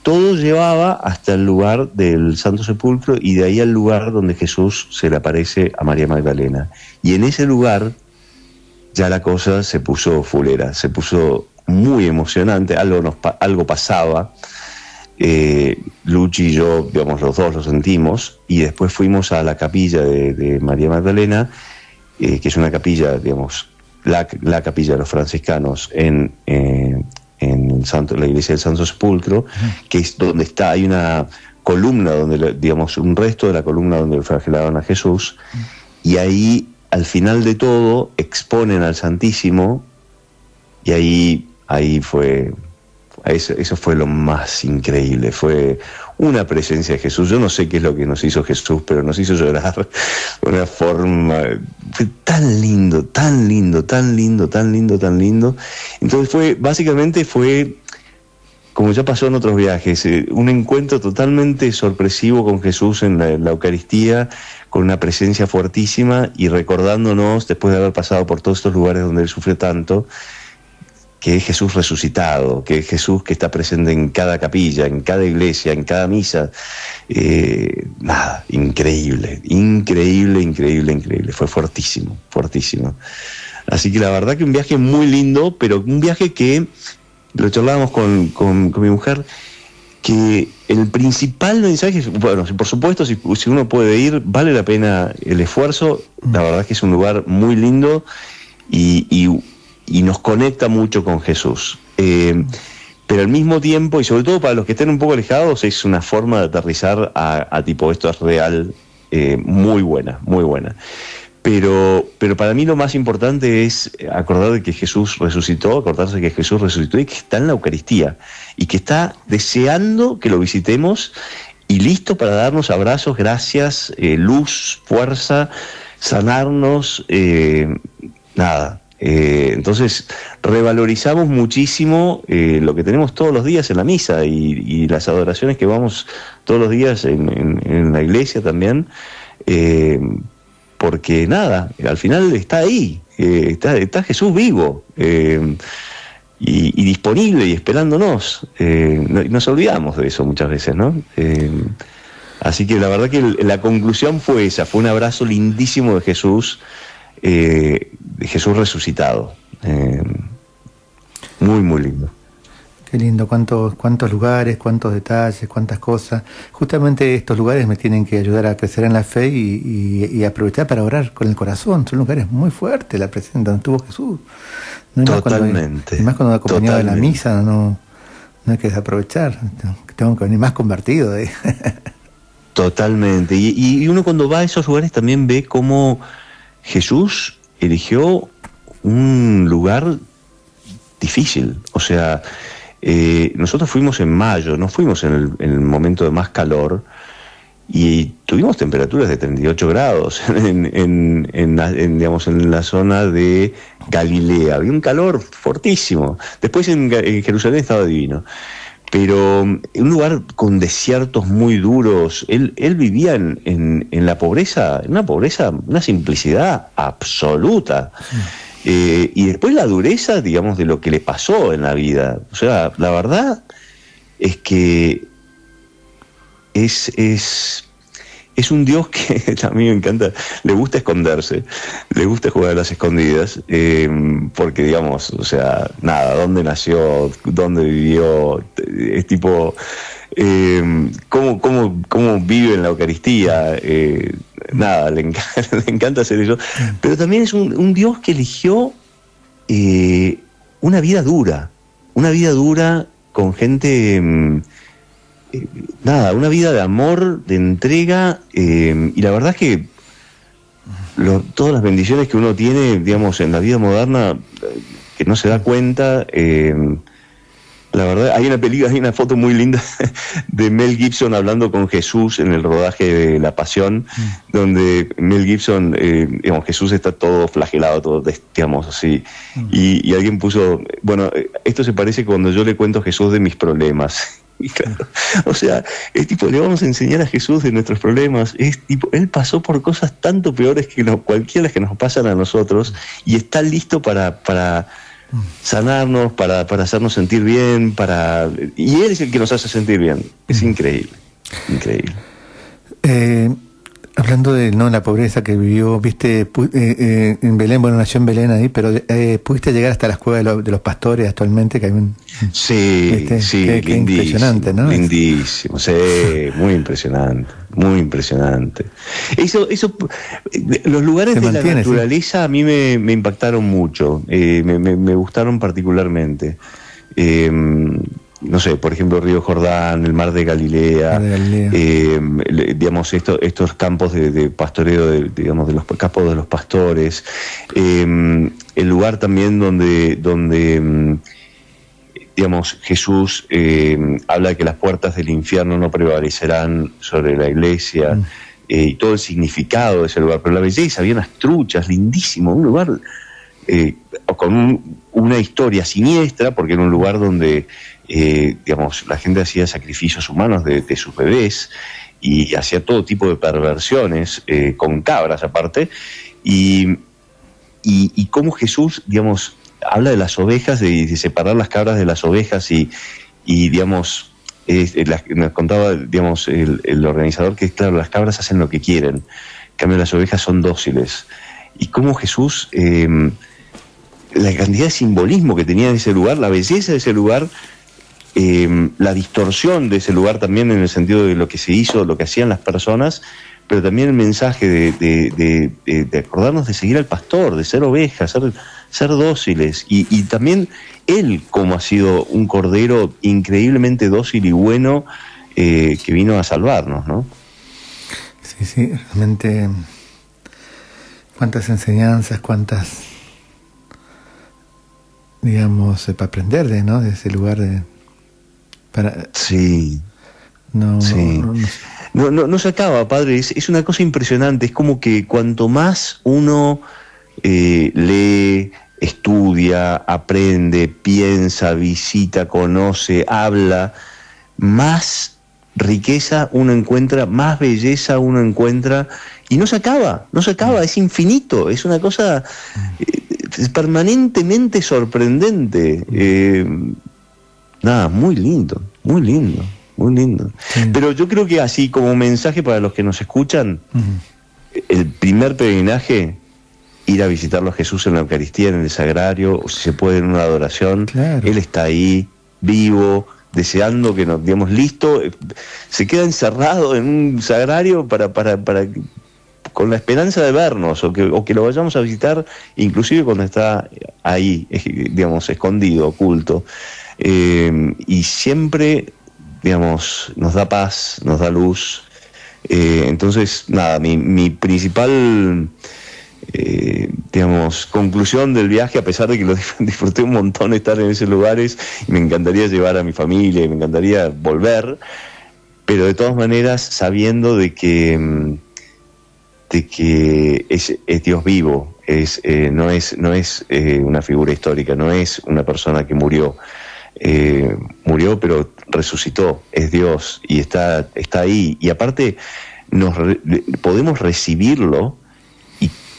[SPEAKER 3] todo llevaba hasta el lugar del Santo Sepulcro, y de ahí al lugar donde Jesús se le aparece a María Magdalena. Y en ese lugar ya la cosa se puso fulera, se puso muy emocionante, algo pasaba. Luchi y yo, digamos, los dos lo sentimos, y después fuimos a la capilla de María Magdalena, que es una capilla, digamos, la capilla de los franciscanos en la iglesia del Santo Sepulcro, que es donde hay una columna, donde, digamos, un resto de la columna donde flagelaban a Jesús, y ahí, al final de todo, exponen al Santísimo, y ahí fue, eso fue lo más increíble, fue una presencia de Jesús. Yo no sé qué es lo que nos hizo Jesús, pero nos hizo llorar de una forma, fue tan lindo. Entonces básicamente fue, como ya pasó en otros viajes, un encuentro totalmente sorpresivo con Jesús en la Eucaristía, con una presencia fuertísima, y recordándonos, después de haber pasado por todos estos lugares donde Él sufrió tanto, que es Jesús resucitado, que es Jesús que está presente en cada capilla, en cada iglesia, en cada misa. Increíble. Fue fuertísimo. Así que la verdad que un viaje muy lindo, pero un viaje que, lo charlábamos con mi mujer, que el principal mensaje, bueno, por supuesto, si uno puede ir, vale la pena el esfuerzo. La verdad que es un lugar muy lindo, y nos conecta mucho con Jesús, pero al mismo tiempo, y sobre todo para los que estén un poco alejados, es una forma de aterrizar a tipo, esto es real, muy buena, Pero para mí lo más importante es acordar de que Jesús resucitó, acordarse de que Jesús resucitó y que está en la Eucaristía y que está deseando que lo visitemos y listo para darnos abrazos, gracias, luz, fuerza, sanarnos, entonces revalorizamos muchísimo lo que tenemos todos los días en la misa y las adoraciones que vamos todos los días en la iglesia también, porque al final está ahí, está Jesús vivo y disponible y esperándonos. Nos olvidamos de eso muchas veces, ¿no? Así que la verdad que la conclusión fue esa, fue un abrazo lindísimo de Jesús resucitado. Muy, muy lindo.
[SPEAKER 2] Qué lindo, cuántos lugares, cuántos detalles, cuántas cosas. Justamente estos lugares me tienen que ayudar a crecer en la fe y aprovechar para orar con el corazón. Son lugares muy fuertes, la presencia donde estuvo Jesús. No
[SPEAKER 3] totalmente.
[SPEAKER 2] Más cuando acompañado de la misa, no hay que desaprovechar. Tengo que venir más convertido de ahí.
[SPEAKER 3] Totalmente. Y uno cuando va a esos lugares también ve cómo Jesús eligió un lugar difícil. O sea, nosotros fuimos en mayo, no fuimos en el momento de más calor y tuvimos temperaturas de 38 grados en la zona de Galilea. Había un calor fortísimo. Después en Jerusalén estaba divino. Pero en un lugar con desiertos muy duros, él vivía en la pobreza, una simplicidad absoluta. Y después la dureza, digamos, de lo que le pasó en la vida. O sea, la verdad es que es un Dios que a mí me encanta, le gusta esconderse, le gusta jugar a las escondidas, porque digamos, o sea, dónde nació, dónde vivió, es tipo, cómo vive en la Eucaristía, le encanta hacer eso, pero también es un Dios que eligió una vida dura con gente... una vida de amor, de entrega, y la verdad es que todas las bendiciones que uno tiene, digamos, en la vida moderna, que no se da cuenta, la verdad, hay una foto muy linda de Mel Gibson hablando con Jesús en el rodaje de La Pasión, donde Mel Gibson, digamos, Jesús está todo flagelado, todo, digamos, así, y alguien puso, bueno, esto se parece cuando yo le cuento a Jesús de mis problemas. Y claro, o sea, es tipo, le vamos a enseñar a Jesús de nuestros problemas, es tipo, él pasó por cosas tanto peores que cualquiera que nos pasan a nosotros y está listo para sanarnos, para hacernos sentir bien, y él es el que nos hace sentir bien. Es increíble.
[SPEAKER 2] Hablando de la pobreza que vivió, viste, en Belén, bueno, nació en Belén ahí, pero pudiste llegar hasta la escuela de los pastores actualmente, que hay un...
[SPEAKER 3] Sí, qué impresionante, ¿no? Lindísimo, sí, muy impresionante. Los lugares de la naturaleza, sí, a mí me impactaron mucho, me gustaron particularmente. No sé, por ejemplo, Río Jordán, el Mar de Galilea, digamos, estos campos de pastoreo, digamos, de los campos de los pastores, el lugar también donde digamos, Jesús habla de que las puertas del infierno no prevalecerán sobre la iglesia, y todo el significado de ese lugar, pero la belleza, había unas truchas, lindísimo, un lugar con una historia siniestra, porque era un lugar donde digamos, la gente hacía sacrificios humanos de sus bebés y hacía todo tipo de perversiones, con cabras aparte, y cómo Jesús, digamos, habla de las ovejas, de separar las cabras de las ovejas y digamos, nos contaba, digamos, el organizador que, claro, las cabras hacen lo que quieren, en cambio las ovejas son dóciles, y cómo Jesús, la cantidad de simbolismo que tenía en ese lugar, la belleza de ese lugar, la distorsión de ese lugar también en el sentido de lo que se hizo, lo que hacían las personas, pero también el mensaje de acordarnos de seguir al pastor, de ser ovejas, ser dóciles, y también él como ha sido un cordero increíblemente dócil y bueno, que vino a salvarnos, ¿no?
[SPEAKER 2] Sí, realmente cuántas enseñanzas, cuántas, digamos, para aprender de ese lugar
[SPEAKER 3] sí.
[SPEAKER 2] No
[SPEAKER 3] se acaba, padre, es una cosa impresionante, es como que cuanto más uno lee, estudia, aprende, piensa, visita, conoce, habla, más riqueza uno encuentra, más belleza uno encuentra, y no se acaba, es infinito, es una cosa permanentemente sorprendente. Nada, muy lindo. Sí. Pero yo creo que así como mensaje para los que nos escuchan, el primer peregrinaje, ir a visitarlo a Jesús en la Eucaristía, en el Sagrario, o si se puede en una adoración, claro. Él está ahí, vivo, deseando que nos, digamos, listo, se queda encerrado en un Sagrario para con la esperanza de vernos, o que lo vayamos a visitar, inclusive cuando está ahí, digamos, escondido, oculto, y siempre, digamos, nos da paz, nos da luz. Entonces, nada, mi principal, digamos, conclusión del viaje, a pesar de que lo disfruté un montón estar en esos lugares, y me encantaría llevar a mi familia, y me encantaría volver, pero de todas maneras sabiendo de que es Dios vivo, no es una figura histórica, no es una persona que murió, pero resucitó, es Dios y está ahí, y aparte podemos recibirlo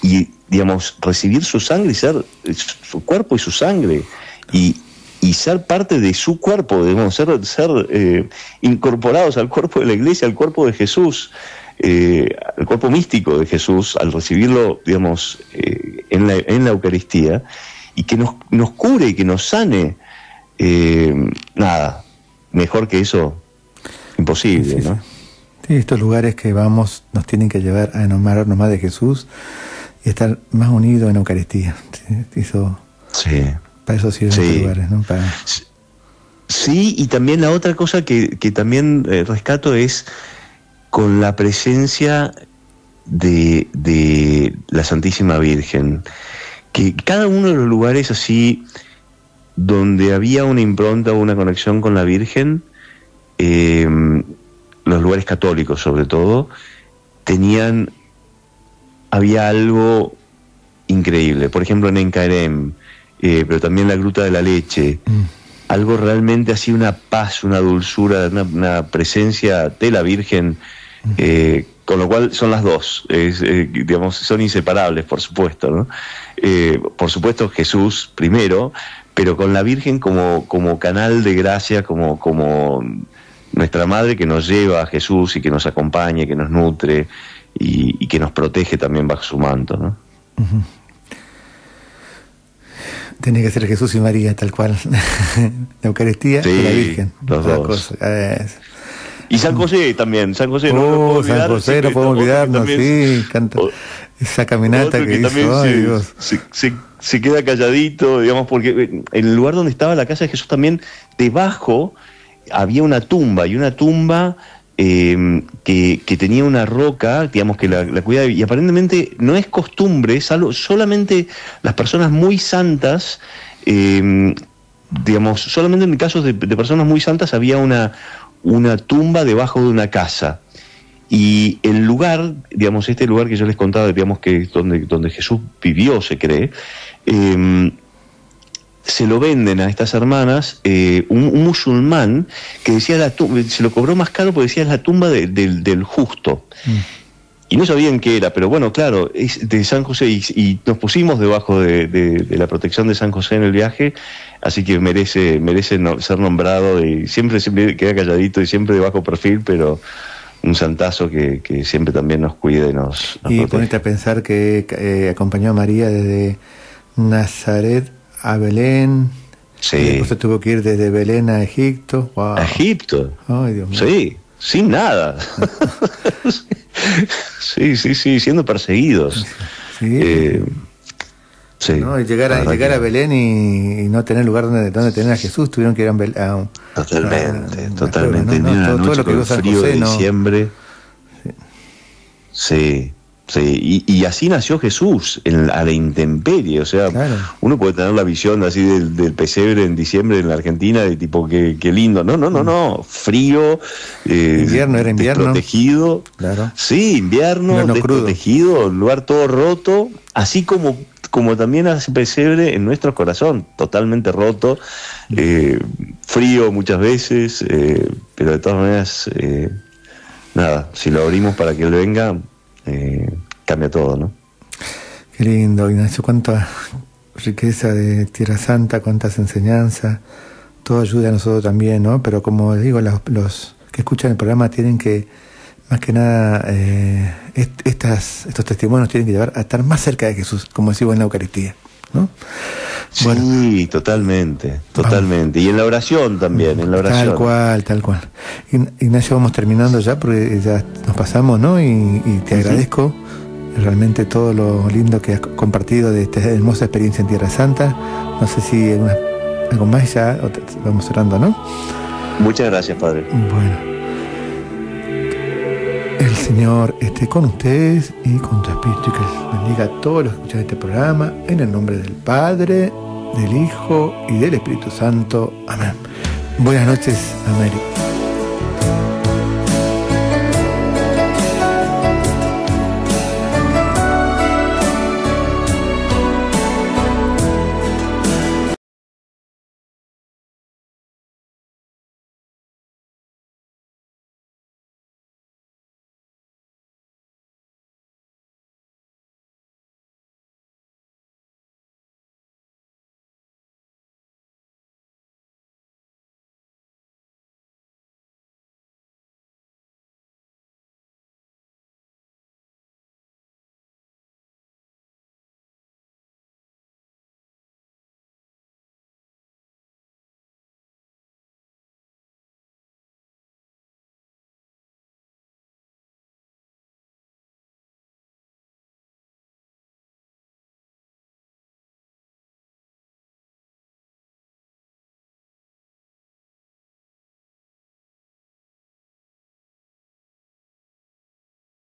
[SPEAKER 3] y digamos, recibir su sangre y ser su cuerpo y su sangre, y ser parte de su cuerpo, debemos ser incorporados al cuerpo de la Iglesia, al cuerpo de Jesús, al cuerpo místico de Jesús, al recibirlo, digamos, en la Eucaristía, y que nos cure y que nos sane. Nada, mejor que eso, imposible,
[SPEAKER 2] sí,
[SPEAKER 3] ¿no?
[SPEAKER 2] Sí, estos lugares que vamos nos tienen que llevar a enamorarnos más de Jesús y estar más unidos en Eucaristía. Para eso sirven estos lugares, ¿no?
[SPEAKER 3] Sí, y también la otra cosa que también rescato es con la presencia de la Santísima Virgen, que cada uno de los lugares así donde había una impronta o una conexión con la Virgen, los lugares católicos sobre todo, había algo increíble. Por ejemplo en Encarem, pero también la Gruta de la Leche, algo realmente así, una paz, una dulzura, una presencia de la Virgen, con lo cual son las dos, digamos, son inseparables, por supuesto, ¿no? Por supuesto Jesús primero, pero con la Virgen como canal de gracia, como nuestra madre que nos lleva a Jesús y que nos acompaña, que nos nutre y que nos protege también bajo su manto, ¿no?
[SPEAKER 2] Uh-huh. Tiene que ser Jesús y María, tal cual. La Eucaristía y la Virgen.
[SPEAKER 3] Los dos. Y San José también, San José, no
[SPEAKER 2] San José, no podemos olvidarnos, sí, canta esa caminata que hizo,
[SPEAKER 3] también se queda calladito, digamos, porque en el lugar donde estaba la casa de Jesús también, debajo había una tumba, que tenía una roca, digamos, que la cuidaba, y aparentemente no es costumbre, solamente las personas muy santas, digamos, solamente en casos de personas muy santas había una tumba debajo de una casa. Y el lugar, digamos, este lugar que yo les contaba, digamos, que es donde Jesús vivió, se cree, se lo venden a estas hermanas, un musulmán que decía se lo cobró más caro porque decía es la tumba del justo. Y no sabían qué era, pero bueno, claro, es de San José, y nos pusimos debajo de la protección de San José en el viaje, así que merece ser nombrado, y siempre queda calladito y siempre de bajo perfil, pero un santazo que siempre también nos cuida y nos protege.
[SPEAKER 2] Ponete a pensar que acompañó a María desde Nazaret a Belén,
[SPEAKER 3] sí.
[SPEAKER 2] Y después se tuvo que ir desde Belén a Egipto. Wow.
[SPEAKER 3] ¿A Egipto?
[SPEAKER 2] Ay, Dios mío.
[SPEAKER 3] Sí, sin nada. Sí, siendo perseguidos.
[SPEAKER 2] Sí.
[SPEAKER 3] Sí.
[SPEAKER 2] ¿No? Y llegar a Belén y no tener lugar donde tener a Jesús, tuvieron que ir a
[SPEAKER 3] totalmente.
[SPEAKER 2] Todo lo que
[SPEAKER 3] con
[SPEAKER 2] San
[SPEAKER 3] frío
[SPEAKER 2] José,
[SPEAKER 3] de diciembre. Sí. Sí, y así nació Jesús, a la intemperie. O sea, claro, uno puede tener la visión así del pesebre en diciembre en la Argentina, de tipo, qué lindo. No, frío,
[SPEAKER 2] invierno, era invierno,
[SPEAKER 3] desprotegido.
[SPEAKER 2] Claro.
[SPEAKER 3] Sí, invierno desprotegido, crudo, lugar todo roto, así como también hace pesebre en nuestro corazón, totalmente roto, frío muchas veces, pero de todas maneras, nada, si lo abrimos para que Él venga, cambia todo, ¿no?
[SPEAKER 2] Qué lindo, Ignacio, cuánta riqueza de Tierra Santa, cuántas enseñanzas, todo ayuda a nosotros también, ¿no? Pero como digo, los que escuchan el programa tienen que, más que nada, estos testimonios tienen que llevar a estar más cerca de Jesús, como decimos en la Eucaristía, ¿no?
[SPEAKER 3] Sí, bueno, totalmente. Vamos. Y en la oración también, en la oración.
[SPEAKER 2] Tal cual. Ignacio, vamos terminando ya porque ya nos pasamos, ¿no? Y te agradezco realmente todo lo lindo que has compartido de esta hermosa experiencia en Tierra Santa. No sé si algo más ya, o vamos cerrando, ¿no?
[SPEAKER 3] Muchas gracias, Padre.
[SPEAKER 2] Bueno. El Señor esté con ustedes y con tu espíritu, y que les bendiga a todos los que escuchan este programa, en el nombre del Padre, del Hijo y del Espíritu Santo. Amén. Buenas noches, América.